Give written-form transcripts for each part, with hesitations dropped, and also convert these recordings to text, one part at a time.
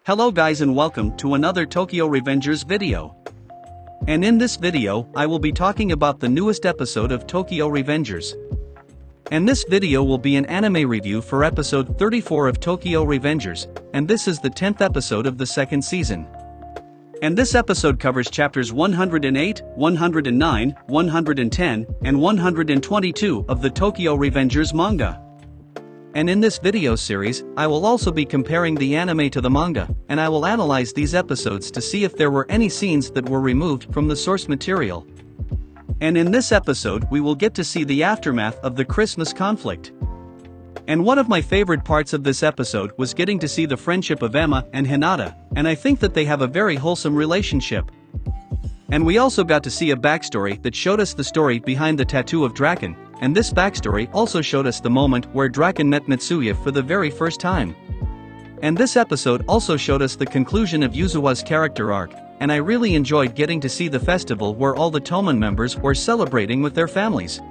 Hello guys and welcome to another Tokyo Revengers video. And in this video, I will be talking about the newest episode of Tokyo Revengers. And this video will be an anime review for episode 34 of Tokyo Revengers, and this is the 10th episode of the second season. And this episode covers chapters 108, 109, 110, and 122 of the Tokyo Revengers manga. And in this video series, I will also be comparing the anime to the manga, and I will analyze these episodes to see if there were any scenes that were removed from the source material. And in this episode we will get to see the aftermath of the Christmas conflict. And one of my favorite parts of this episode was getting to see the friendship of Emma and Hinata, and I think that they have a very wholesome relationship. And we also got to see a backstory that showed us the story behind the tattoo of Draken, and this backstory also showed us the moment where Draken met Mitsuya for the very first time. And this episode also showed us the conclusion of Yuzuwa's character arc, and I really enjoyed getting to see the festival where all the Toman members were celebrating with their families.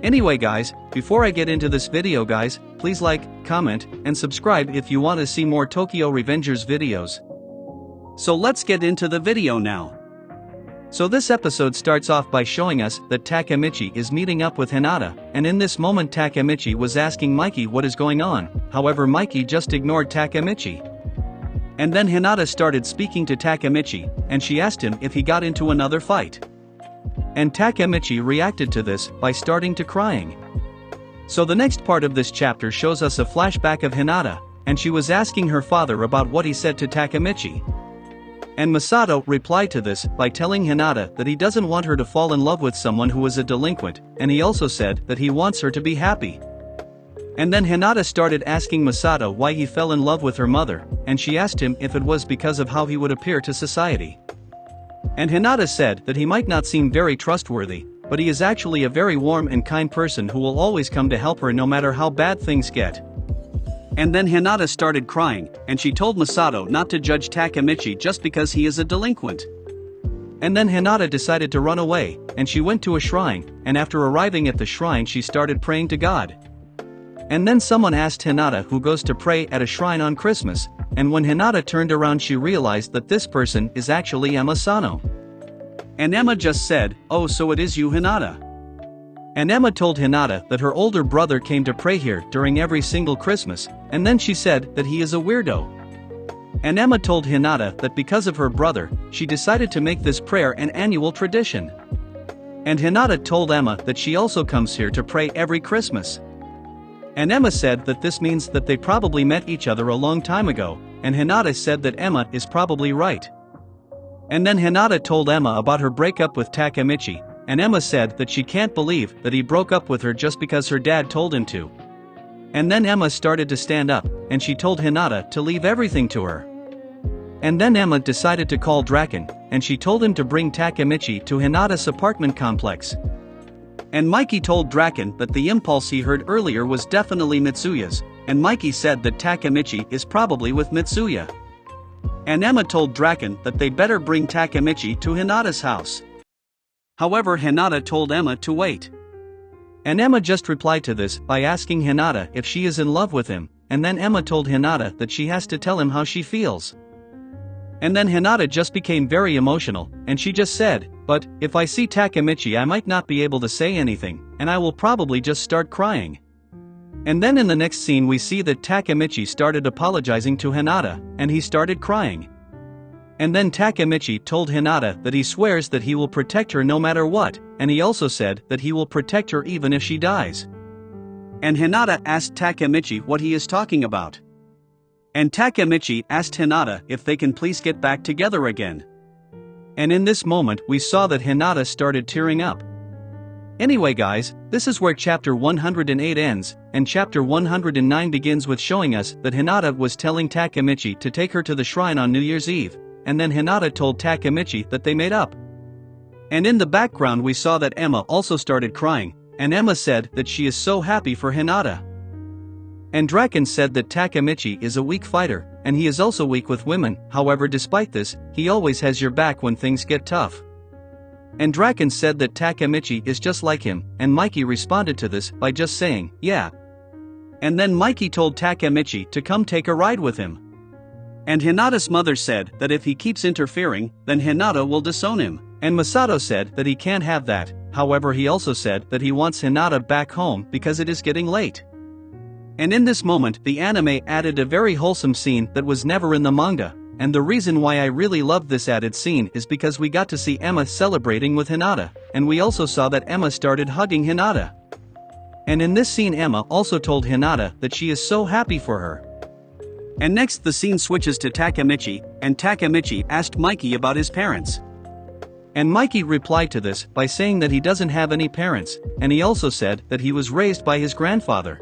Anyway guys, before I get into this video guys, please like, comment, and subscribe if you want to see more Tokyo Revengers videos. So let's get into the video now. So this episode starts off by showing us that Takemichi is meeting up with Hinata, and in this moment Takemichi was asking Mikey what is going on, however Mikey just ignored Takemichi. And then Hinata started speaking to Takemichi, and she asked him if he got into another fight. And Takemichi reacted to this by starting to crying. So the next part of this chapter shows us a flashback of Hinata, and she was asking her father about what he said to Takemichi. And Masato replied to this by telling Hinata that he doesn't want her to fall in love with someone who is a delinquent, and he also said that he wants her to be happy. And then Hinata started asking Masato why he fell in love with her mother, and she asked him if it was because of how he would appear to society. And Hinata said that he might not seem very trustworthy, but he is actually a very warm and kind person who will always come to help her no matter how bad things get. And then Hinata started crying, and she told Masato not to judge Takemichi just because he is a delinquent. And then Hinata decided to run away, and she went to a shrine, and after arriving at the shrine she started praying to God. And then someone asked Hinata who goes to pray at a shrine on Christmas, and when Hinata turned around she realized that this person is actually Emma Sano. And Emma just said, "Oh, so it is you, Hinata." And Emma told Hinata that her older brother came to pray here during every single Christmas, and then she said that he is a weirdo. And Emma told Hinata that because of her brother, she decided to make this prayer an annual tradition. And Hinata told Emma that she also comes here to pray every Christmas. And Emma said that this means that they probably met each other a long time ago, and Hinata said that Emma is probably right. And then Hinata told Emma about her breakup with Takemichi, and Emma said that she can't believe that he broke up with her just because her dad told him to. And then Emma started to stand up, and she told Hinata to leave everything to her. And then Emma decided to call Draken, and she told him to bring Takemichi to Hinata's apartment complex. And Mikey told Draken that the impulse he heard earlier was definitely Mitsuya's, and Mikey said that Takemichi is probably with Mitsuya. And Emma told Draken that they better bring Takemichi to Hinata's house. However, Hinata told Emma to wait. And Emma just replied to this by asking Hinata if she is in love with him, and then Emma told Hinata that she has to tell him how she feels. And then Hinata just became very emotional, and she just said, "But, if I see Takemichi I might not be able to say anything, and I will probably just start crying." And then in the next scene we see that Takemichi started apologizing to Hinata, and he started crying. And then Takemichi told Hinata that he swears that he will protect her no matter what, and he also said that he will protect her even if she dies. And Hinata asked Takemichi what he is talking about. And Takemichi asked Hinata if they can please get back together again. And in this moment we saw that Hinata started tearing up. Anyway guys, this is where chapter 108 ends, and chapter 109 begins with showing us that Hinata was telling Takemichi to take her to the shrine on New Year's Eve, and then Hinata told Takemichi that they made up. And in the background we saw that Emma also started crying, and Emma said that she is so happy for Hinata. And Draken said that Takemichi is a weak fighter, and he is also weak with women, however despite this, he always has your back when things get tough. And Draken said that Takemichi is just like him, and Mikey responded to this by just saying, "Yeah." And then Mikey told Takemichi to come take a ride with him. And Hinata's mother said that if he keeps interfering, then Hinata will disown him. And Masato said that he can't have that, however he also said that he wants Hinata back home because it is getting late. And in this moment the anime added a very wholesome scene that was never in the manga, and the reason why I really loved this added scene is because we got to see Emma celebrating with Hinata, and we also saw that Emma started hugging Hinata. And in this scene Emma also told Hinata that she is so happy for her. And next the scene switches to Takemichi, and Takemichi asked Mikey about his parents. And Mikey replied to this by saying that he doesn't have any parents, and he also said that he was raised by his grandfather.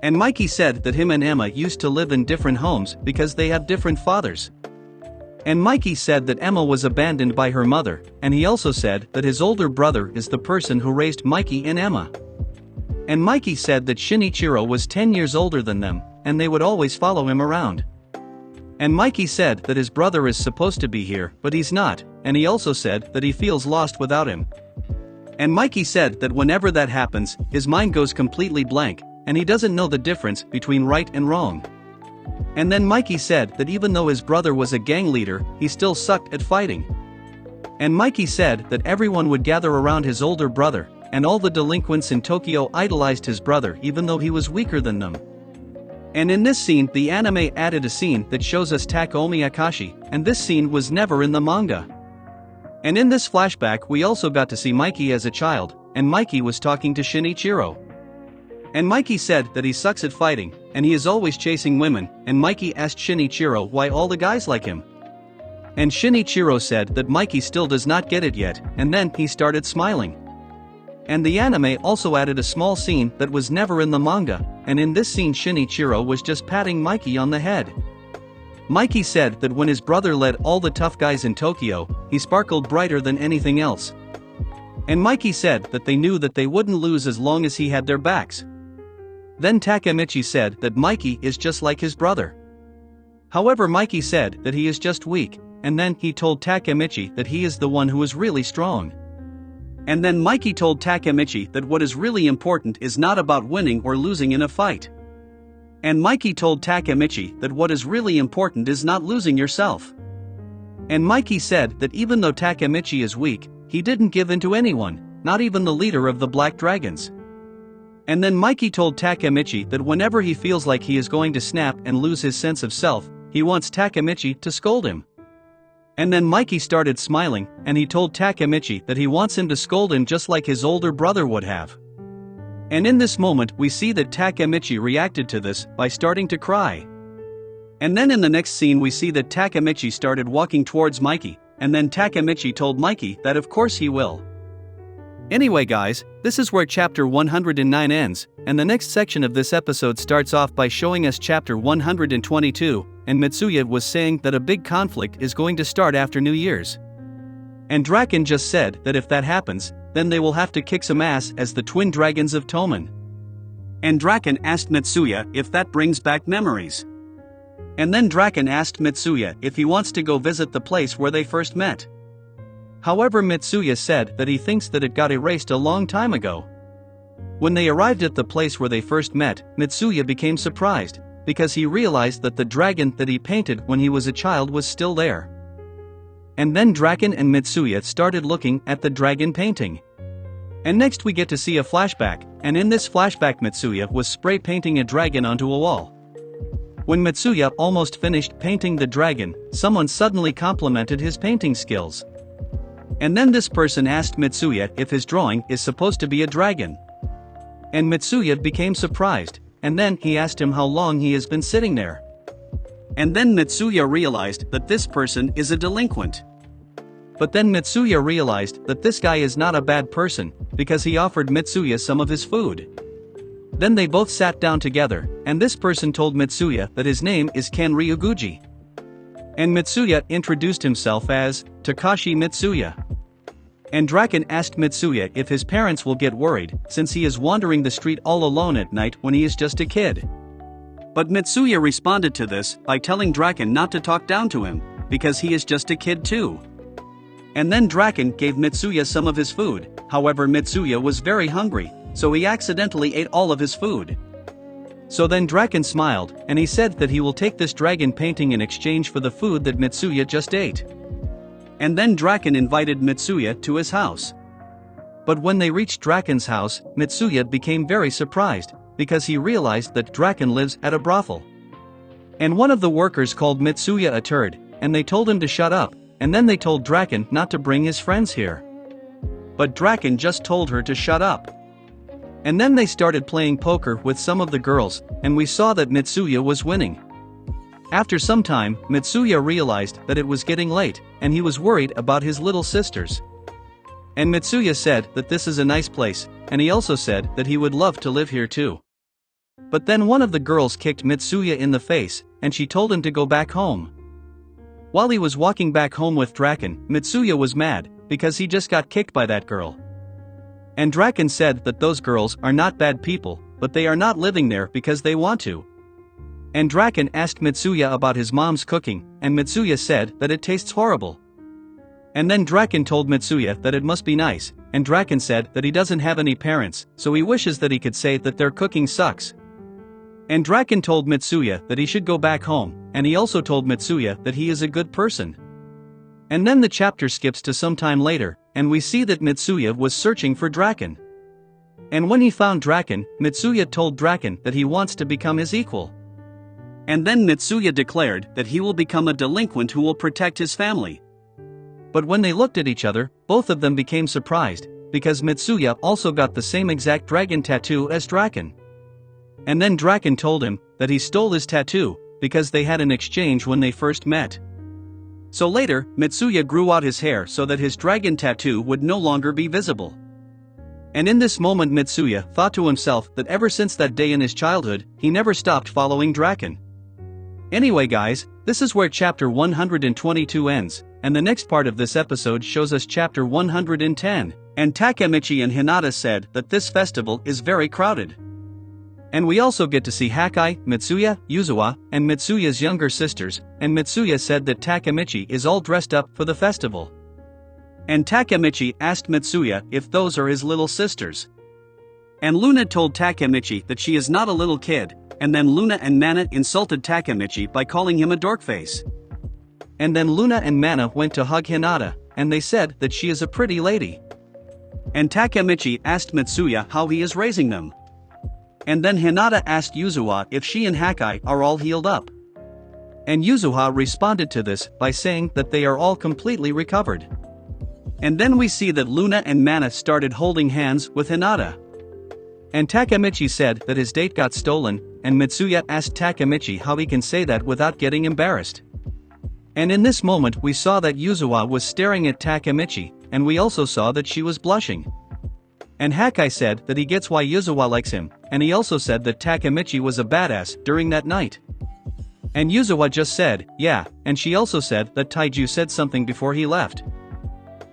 And Mikey said that him and Emma used to live in different homes because they have different fathers. And Mikey said that Emma was abandoned by her mother, and he also said that his older brother is the person who raised Mikey and Emma. And Mikey said that Shinichiro was 10 years older than them, and they would always follow him around. And Mikey said that his brother is supposed to be here, but he's not, and he also said that he feels lost without him. And Mikey said that whenever that happens, his mind goes completely blank, and he doesn't know the difference between right and wrong. And then Mikey said that even though his brother was a gang leader, he still sucked at fighting. And Mikey said that everyone would gather around his older brother, and all the delinquents in Tokyo idolized his brother even though he was weaker than them. And in this scene the anime added a scene that shows us Takomi Akashi, and this scene was never in the manga. And in this flashback we also got to see Mikey as a child, and Mikey was talking to Shinichiro. And Mikey said that he sucks at fighting, and he is always chasing women, and Mikey asked Shinichiro why all the guys like him. And Shinichiro said that Mikey still does not get it yet, and then he started smiling. And the anime also added a small scene that was never in the manga, and in this scene Shinichiro was just patting Mikey on the head. Mikey said that when his brother led all the tough guys in Tokyo, he sparkled brighter than anything else. And Mikey said that they knew that they wouldn't lose as long as he had their backs. Then Takemichi said that Mikey is just like his brother. However, Mikey said that he is just weak, and then he told Takemichi that he is the one who is really strong. And then Mikey told Takemichi that what is really important is not about winning or losing in a fight. And Mikey told Takemichi that what is really important is not losing yourself. And Mikey said that even though Takemichi is weak, he didn't give in to anyone, not even the leader of the Black Dragons. And then Mikey told Takemichi that whenever he feels like he is going to snap and lose his sense of self, he wants Takemichi to scold him. And then Mikey started smiling, and he told Takemichi that he wants him to scold him just like his older brother would have. And in this moment we see that Takemichi reacted to this by starting to cry. And then in the next scene we see that Takemichi started walking towards Mikey, and then Takemichi told Mikey that of course he will. Anyway guys, this is where chapter 109 ends, and the next section of this episode starts off by showing us chapter 122, and Mitsuya was saying that a big conflict is going to start after New Year's. And Draken just said that if that happens, then they will have to kick some ass as the twin dragons of Toman. And Draken asked Mitsuya if that brings back memories. And then Draken asked Mitsuya if he wants to go visit the place where they first met. However, Mitsuya said that he thinks that it got erased a long time ago. When they arrived at the place where they first met, Mitsuya became surprised, because he realized that the dragon that he painted when he was a child was still there. And then Draken and Mitsuya started looking at the dragon painting. And next we get to see a flashback, and in this flashback Mitsuya was spray painting a dragon onto a wall. When Mitsuya almost finished painting the dragon, someone suddenly complimented his painting skills. And then this person asked Mitsuya if his drawing is supposed to be a dragon. And Mitsuya became surprised, and then he asked him how long he has been sitting there. And then Mitsuya realized that this person is a delinquent. But then Mitsuya realized that this guy is not a bad person, because he offered Mitsuya some of his food. Then they both sat down together, and this person told Mitsuya that his name is Ken Ryuguchi. And Mitsuya introduced himself as Takashi Mitsuya. And Draken asked Mitsuya if his parents will get worried, since he is wandering the street all alone at night when he is just a kid. But Mitsuya responded to this by telling Draken not to talk down to him, because he is just a kid too. And then Draken gave Mitsuya some of his food, however Mitsuya was very hungry, so he accidentally ate all of his food. So then Draken smiled, and he said that he will take this dragon painting in exchange for the food that Mitsuya just ate. And then Draken invited Mitsuya to his house. But when they reached Draken's house, Mitsuya became very surprised, because he realized that Draken lives at a brothel. And one of the workers called Mitsuya a turd, and they told him to shut up, and then they told Draken not to bring his friends here. But Draken just told her to shut up. And then they started playing poker with some of the girls, and we saw that Mitsuya was winning. After some time, Mitsuya realized that it was getting late, and he was worried about his little sisters. And Mitsuya said that this is a nice place, and he also said that he would love to live here too. But then one of the girls kicked Mitsuya in the face, and she told him to go back home. While he was walking back home with Draken, Mitsuya was mad, because he just got kicked by that girl. And Draken said that those girls are not bad people, but they are not living there because they want to. And Draken asked Mitsuya about his mom's cooking, and Mitsuya said that it tastes horrible. And then Draken told Mitsuya that it must be nice, and Draken said that he doesn't have any parents, so he wishes that he could say that their cooking sucks. And Draken told Mitsuya that he should go back home, and he also told Mitsuya that he is a good person. And then the chapter skips to some time later, and we see that Mitsuya was searching for Draken. And when he found Draken, Mitsuya told Draken that he wants to become his equal. And then Mitsuya declared that he will become a delinquent who will protect his family. But when they looked at each other, both of them became surprised, because Mitsuya also got the same exact dragon tattoo as Draken. And then Draken told him that he stole his tattoo, because they had an exchange when they first met. So later, Mitsuya grew out his hair so that his dragon tattoo would no longer be visible. And in this moment Mitsuya thought to himself that ever since that day in his childhood, he never stopped following Draken. Anyway guys, this is where chapter 122 ends, and the next part of this episode shows us chapter 110, and Takemichi and Hinata said that this festival is very crowded. And we also get to see Hakai, Mitsuya, Yuzawa, and Mitsuya's younger sisters, and Mitsuya said that Takemichi is all dressed up for the festival. And Takemichi asked Mitsuya if those are his little sisters. And Luna told Takemichi that she is not a little kid, and then Luna and Mana insulted Takemichi by calling him a dorkface. And then Luna and Mana went to hug Hinata, and they said that she is a pretty lady. And Takemichi asked Mitsuya how he is raising them. And then Hinata asked Yuzawa if she and Hakai are all healed up. And Yuzawa responded to this by saying that they are all completely recovered. And then we see that Luna and Mana started holding hands with Hinata. And Takemichi said that his date got stolen, and Mitsuya asked Takemichi how he can say that without getting embarrassed. And in this moment we saw that Yuzawa was staring at Takemichi, and we also saw that she was blushing. And Hakai said that he gets why Yuzawa likes him, and he also said that Takemichi was a badass during that night. And Yuzawa just said, yeah, and she also said that Taiju said something before he left.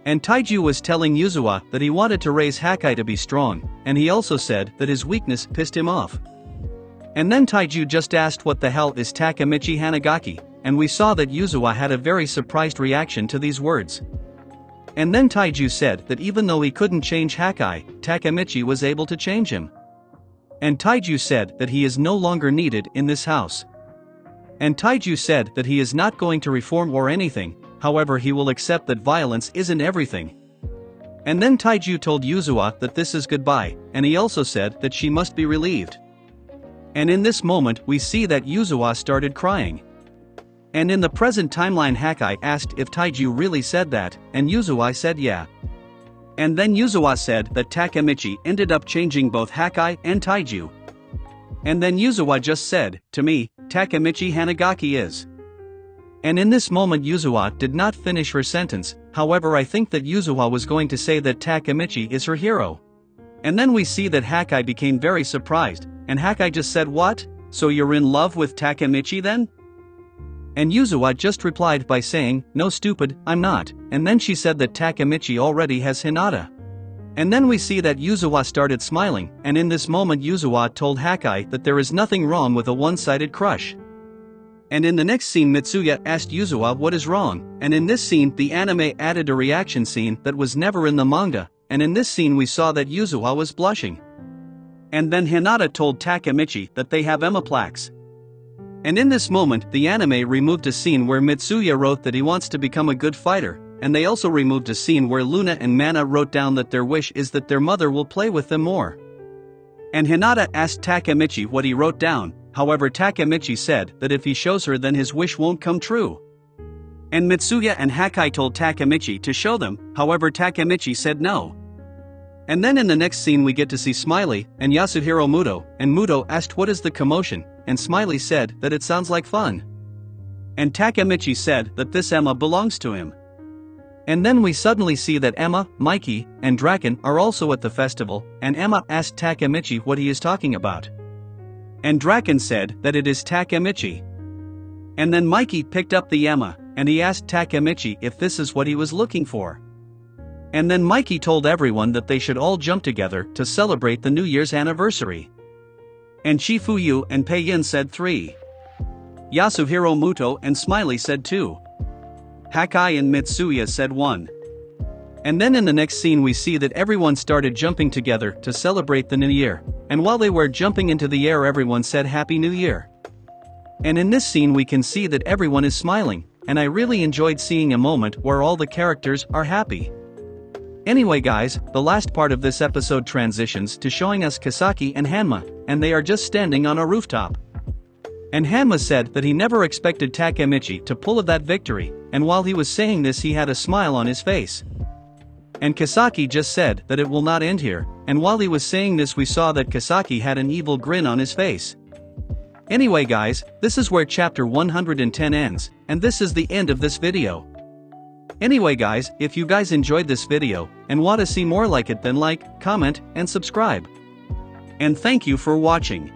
And Taiju was telling Yuzawa that he wanted to raise Hakai to be strong, and he also said that his weakness pissed him off. And then Taiju just asked what the hell is Takemichi Hanagaki, and we saw that Yuzawa had a very surprised reaction to these words. And then Taiju said that even though he couldn't change Hakai, Takemichi was able to change him. And Taiju said that he is no longer needed in this house. And Taiju said that he is not going to reform or anything, however he will accept that violence isn't everything. And then Taiju told Yuzawa that this is goodbye, and he also said that she must be relieved. And in this moment we see that Yuzawa started crying. And in the present timeline Hakai asked if Taiju really said that, and Yuzawa said yeah. And then Yuzawa said that Takemichi ended up changing both Hakai and Taiju. And then Yuzawa just said, to me, Takemichi Hanagaki is. And in this moment Yuzawa did not finish her sentence, however I think that Yuzawa was going to say that Takemichi is her hero. And then we see that Hakai became very surprised, and Hakai just said what? So you're in love with Takemichi then? And Yuzawa just replied by saying, no stupid, I'm not, and then she said that Takemichi already has Hinata. And then we see that Yuzawa started smiling, and in this moment Yuzawa told Hakai that there is nothing wrong with a one-sided crush. And in the next scene Mitsuya asked Yuzawa what is wrong, and in this scene the anime added a reaction scene that was never in the manga, and in this scene we saw that Yuzawa was blushing. And then Hinata told Takemichi that they have Emma plaques. And in this moment, the anime removed a scene where Mitsuya wrote that he wants to become a good fighter, and they also removed a scene where Luna and Mana wrote down that their wish is that their mother will play with them more. And Hinata asked Takemichi what he wrote down, however Takemichi said that if he shows her then his wish won't come true. And Mitsuya and Hakai told Takemichi to show them, however Takemichi said no. And then in the next scene we get to see Smiley and Yasuhiro Muto, and Muto asked what is the commotion, and Smiley said that it sounds like fun. And Takemichi said that this Emma belongs to him. And then we suddenly see that Emma, Mikey, and Draken are also at the festival, and Emma asked Takemichi what he is talking about. And Draken said that it is Takemichi. And then Mikey picked up the Emma, and he asked Takemichi if this is what he was looking for. And then Mikey told everyone that they should all jump together to celebrate the New Year's anniversary. And Shifuyu and Pei-yin said 3. Yasuhiro Muto and Smiley said 2. Hakai and Mitsuya said 1. And then in the next scene we see that everyone started jumping together to celebrate the New Year, and while they were jumping into the air everyone said Happy New Year. And in this scene we can see that everyone is smiling, and I really enjoyed seeing a moment where all the characters are happy. Anyway guys, the last part of this episode transitions to showing us Kisaki and Hanma, and they are just standing on a rooftop. And Hanma said that he never expected Takemichi to pull of that victory, and while he was saying this he had a smile on his face. And Kisaki just said that it will not end here, and while he was saying this we saw that Kisaki had an evil grin on his face. Anyway guys, this is where chapter 110 ends, and this is the end of this video. Anyway guys, if you guys enjoyed this video, and want to see more like it then like, comment, and subscribe. And thank you for watching.